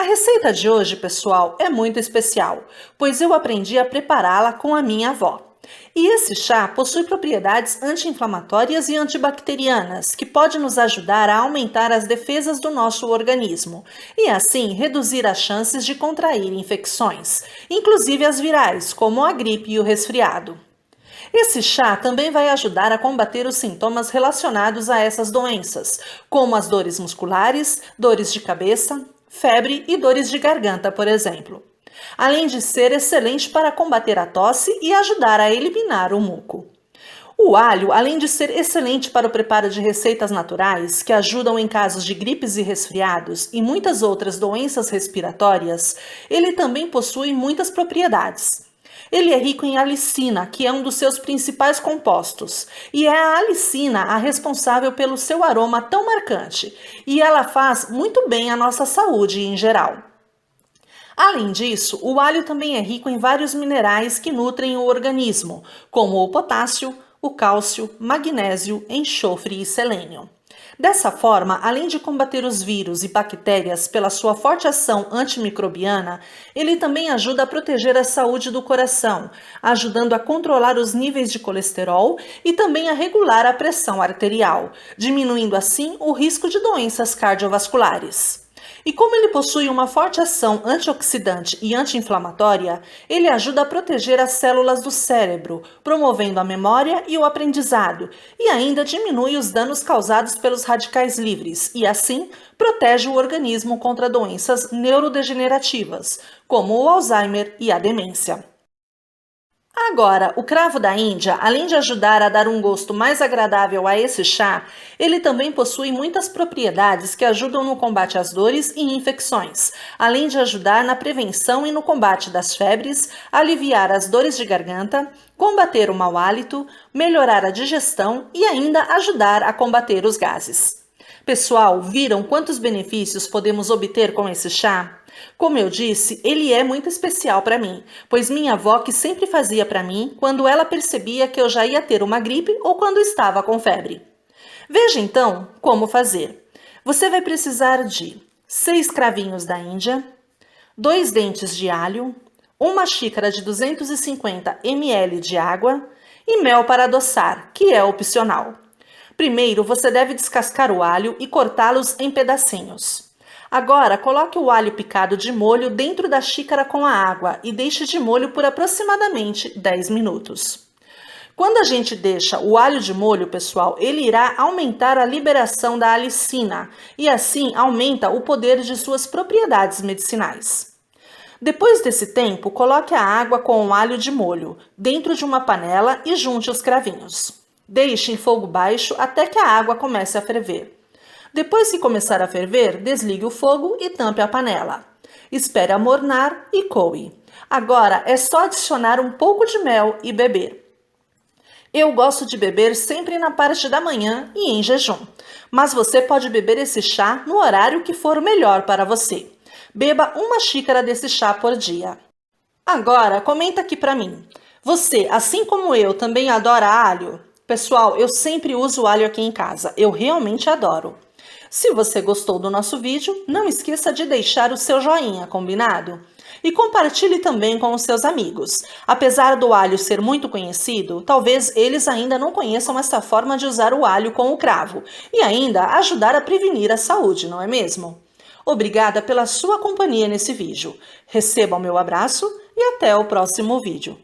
A receita de hoje, pessoal, é muito especial, pois eu aprendi a prepará-la com a minha avó. E esse chá possui propriedades anti-inflamatórias e antibacterianas, que pode nos ajudar a aumentar as defesas do nosso organismo e assim reduzir as chances de contrair infecções, inclusive as virais, como a gripe e o resfriado. Esse chá também vai ajudar a combater os sintomas relacionados a essas doenças, como as dores musculares, dores de cabeça, febre e dores de garganta, por exemplo. Além de ser excelente para combater a tosse e ajudar a eliminar o muco. O alho, além de ser excelente para o preparo de receitas naturais, que ajudam em casos de gripes e resfriados e muitas outras doenças respiratórias, ele também possui muitas propriedades. Ele é rico em alicina, que é um dos seus principais compostos, e é a alicina a responsável pelo seu aroma tão marcante, e ela faz muito bem à nossa saúde em geral. Além disso, o alho também é rico em vários minerais que nutrem o organismo, como o potássio, o cálcio, magnésio, enxofre e selênio. Dessa forma, além de combater os vírus e bactérias pela sua forte ação antimicrobiana, ele também ajuda a proteger a saúde do coração, ajudando a controlar os níveis de colesterol e também a regular a pressão arterial, diminuindo assim o risco de doenças cardiovasculares. E como ele possui uma forte ação antioxidante e anti-inflamatória, ele ajuda a proteger as células do cérebro, promovendo a memória e o aprendizado, e ainda diminui os danos causados pelos radicais livres, e assim protege o organismo contra doenças neurodegenerativas, como o Alzheimer e a demência. Agora, o cravo da Índia, além de ajudar a dar um gosto mais agradável a esse chá, ele também possui muitas propriedades que ajudam no combate às dores e infecções, além de ajudar na prevenção e no combate das febres, aliviar as dores de garganta, combater o mau hálito, melhorar a digestão e ainda ajudar a combater os gases. Pessoal, viram quantos benefícios podemos obter com esse chá? Como eu disse, ele é muito especial para mim, pois minha avó que sempre fazia para mim quando ela percebia que eu já ia ter uma gripe ou quando estava com febre. Veja então como fazer. Você vai precisar de 6 cravinhos da Índia, 2 dentes de alho, uma xícara de 250 ml de água e mel para adoçar, que é opcional. Primeiro, você deve descascar o alho e cortá-los em pedacinhos. Agora, coloque o alho picado de molho dentro da xícara com a água e deixe de molho por aproximadamente 10 minutos. Quando a gente deixa o alho de molho, pessoal, ele irá aumentar a liberação da alicina e assim aumenta o poder de suas propriedades medicinais. Depois desse tempo, coloque a água com o alho de molho dentro de uma panela e junte os cravinhos. Deixe em fogo baixo até que a água comece a ferver. Depois que começar a ferver, desligue o fogo e tampe a panela. Espere amornar e coe. Agora é só adicionar um pouco de mel e beber. Eu gosto de beber sempre na parte da manhã e em jejum, mas você pode beber esse chá no horário que for melhor para você. Beba uma xícara desse chá por dia. Agora, comenta aqui para mim. Você, assim como eu, também adora alho? Pessoal, eu sempre uso alho aqui em casa. Eu realmente adoro. Se você gostou do nosso vídeo, não esqueça de deixar o seu joinha, combinado? E compartilhe também com os seus amigos. Apesar do alho ser muito conhecido, talvez eles ainda não conheçam essa forma de usar o alho com o cravo e ainda ajudar a prevenir a saúde, não é mesmo? Obrigada pela sua companhia nesse vídeo. Receba o meu abraço e até o próximo vídeo.